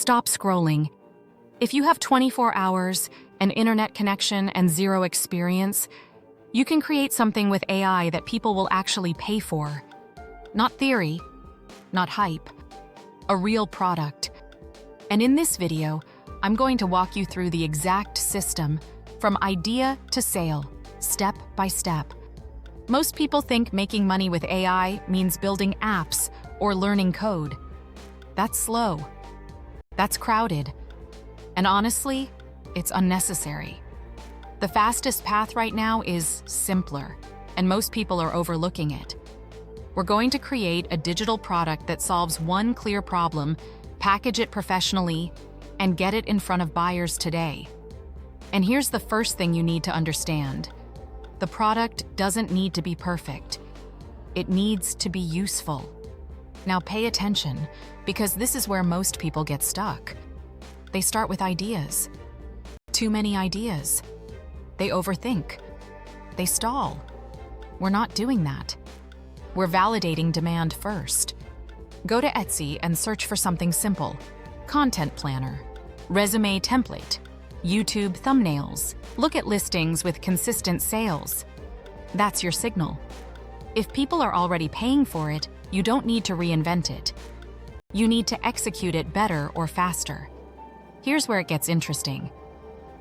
Stop scrolling. If you have 24 hours, an internet connection, and zero experience, you can create something with AI that people will actually pay for. Not theory, not hype, a real product. And in this video, I'm going to walk you through the exact system, from idea to sale, step by step. Most people think making money with AI means building apps or learning code. That's slow. That's crowded. And honestly, it's unnecessary. The fastest path right now is simpler, and most people are overlooking it. We're going to create a digital product that solves one clear problem, package it professionally, and get it in front of buyers today. And here's the first thing you need to understand. The product doesn't need to be perfect. It needs to be useful. Now pay attention, because this is where most people get stuck. They start with ideas. Too many ideas. They overthink. They stall. We're not doing that. We're validating demand first. Go to Etsy and search for something simple. Content planner, resume template, YouTube thumbnails. Look at listings with consistent sales. That's your signal. If people are already paying for it, you don't need to reinvent it. You need to execute it better or faster. Here's where it gets interesting.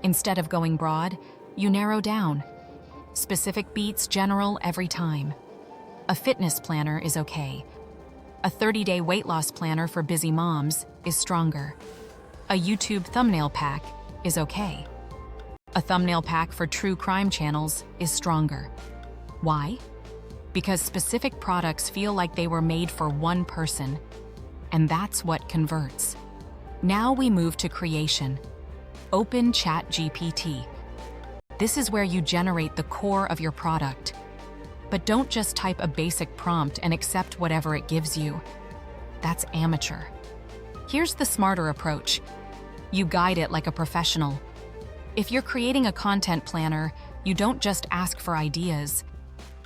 Instead of going broad, you narrow down. Specific beats general every time. A fitness planner is okay. A 30-day weight loss planner for busy moms is stronger. A YouTube thumbnail pack is okay. A thumbnail pack for true crime channels is stronger. Why? Because specific products feel like they were made for one person, and that's what converts. Now we move to creation. Open ChatGPT. This is where you generate the core of your product. But don't just type a basic prompt and accept whatever it gives you. That's amateur. Here's the smarter approach. You guide it like a professional. If you're creating a content planner, you don't just ask for ideas.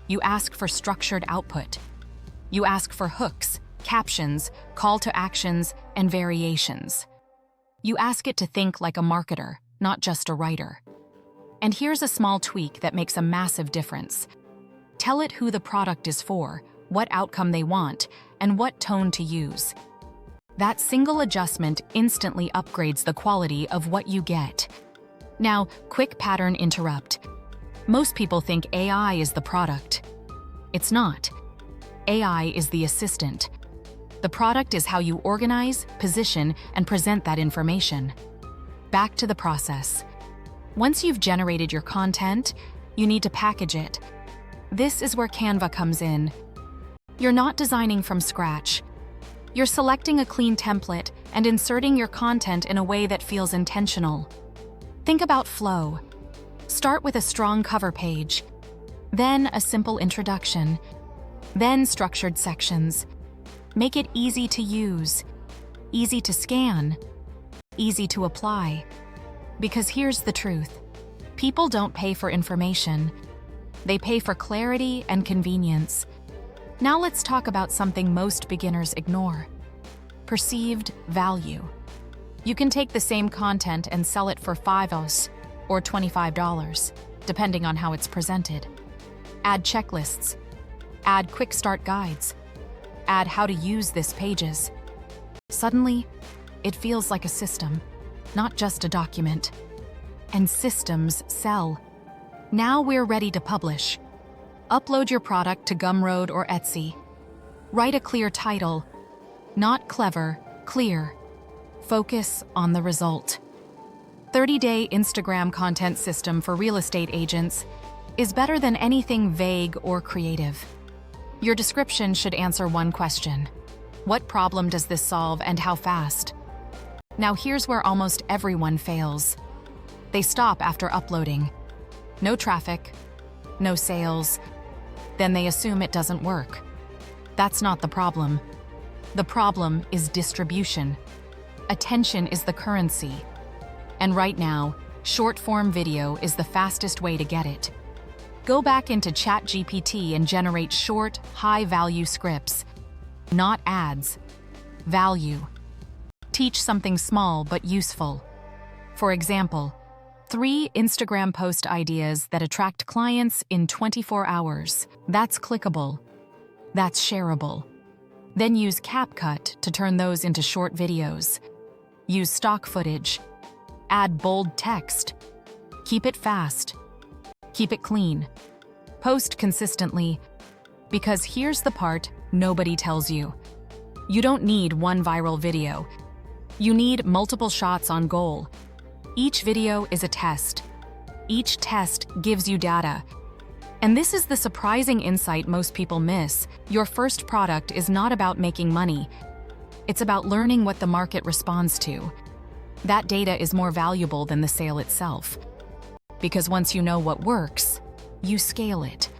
You ask for structured output. You ask for hooks, captions, call to actions, and variations. You ask it to think like a marketer, not just a writer. And here's a small tweak that makes a massive difference. Tell it who the product is for, what outcome they want, and what tone to use. That single adjustment instantly upgrades the quality of what you get. Now, quick pattern interrupt. Most people think AI is the product. It's not. AI is the assistant. The product is how you organize, position, and present that information. Back to the process. Once you've generated your content, you need to package it. This is where Canva comes in. You're not designing from scratch. You're selecting a clean template and inserting your content in a way that feels intentional. Think about flow. Start with a strong cover page, then a simple introduction, then structured sections. Make it easy to use, easy to scan, easy to apply. Because here's the truth. People don't pay for information. They pay for clarity and convenience. Now let's talk about something most beginners ignore. Perceived value. You can take the same content and sell it for $5 or $25, depending on how it's presented. Add checklists. Add quick start guides. Add how to use this pages. Suddenly, it feels like a system, not just a document. And systems sell. Now we're ready to publish. Upload your product to Gumroad or Etsy. Write a clear title. Not clever, clear. Focus on the result. 30-day Instagram content system for real estate agents is better than anything vague or creative. Your description should answer one question. What problem does this solve and how fast? Now here's where almost everyone fails. They stop after uploading. No traffic, no sales. Then they assume it doesn't work. That's not the problem. The problem is distribution. Attention is the currency. And right now, short-form video is the fastest way to get it. Go back into ChatGPT and generate short, high-value scripts. Not ads. Value. Teach something small but useful. For example, 3 Instagram post ideas that attract clients in 24 hours. That's clickable. That's shareable. Then use CapCut to turn those into short videos. Use stock footage. Add bold text. Keep it fast. Keep it clean. Post consistently. Because here's the part nobody tells you. You don't need one viral video. You need multiple shots on goal. Each video is a test. Each test gives you data. And this is the surprising insight most people miss. Your first product is not about making money. It's about learning what the market responds to. That data is more valuable than the sale itself. Because once you know what works, you scale it.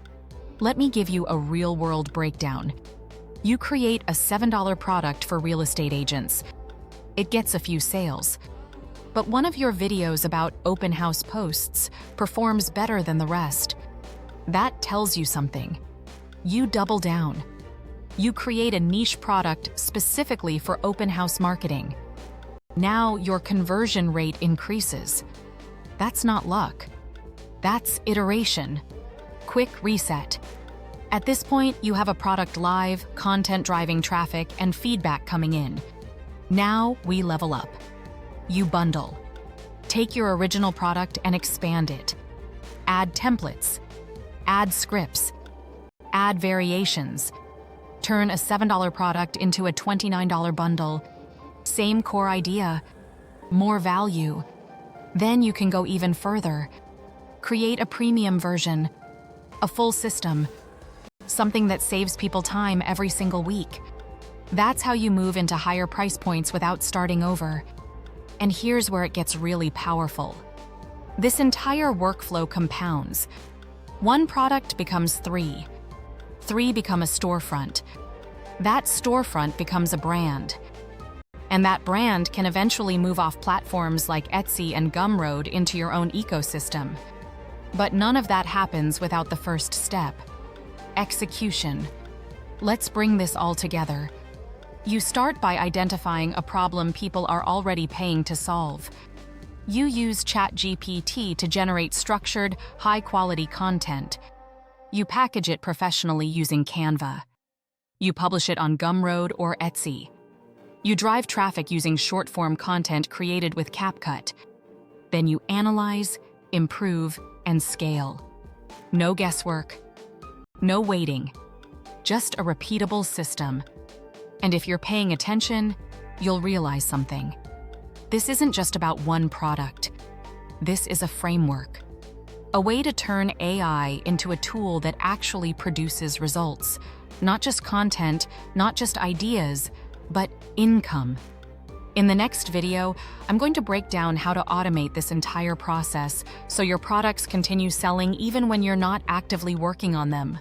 Let me give you a real-world breakdown. You create a $7 product for real estate agents. It gets a few sales. But one of your videos about open house posts performs better than the rest. That tells you something. You double down. You create a niche product specifically for open house marketing. Now your conversion rate increases. That's not luck. That's iteration. Quick reset. At this point, you have a product live, content driving traffic, and feedback coming in. Now we level up. You bundle. Take your original product and expand it. Add templates. Add scripts. Add variations. Turn a $7 product into a $29 bundle. Same core idea, more value. Then you can go even further. Create a premium version, a full system, something that saves people time every single week. That's how you move into higher price points without starting over. And here's where it gets really powerful. This entire workflow compounds. 1 product becomes 3. 3 become a storefront. That storefront becomes a brand. And that brand can eventually move off platforms like Etsy and Gumroad into your own ecosystem. But none of that happens without the first step: execution. Let's bring this all together. You start by identifying a problem people are already paying to solve. You use ChatGPT to generate structured, high-quality content. You package it professionally using Canva. You publish it on Gumroad or Etsy. You drive traffic using short-form content created with CapCut. Then you analyze, improve, and scale. No guesswork. No waiting. Just a repeatable system. And if you're paying attention, you'll realize something. This isn't just about one product. This is a framework. A way to turn AI into a tool that actually produces results. Not just content, not just ideas, but income. In the next video, I'm going to break down how to automate this entire process so your products continue selling even when you're not actively working on them.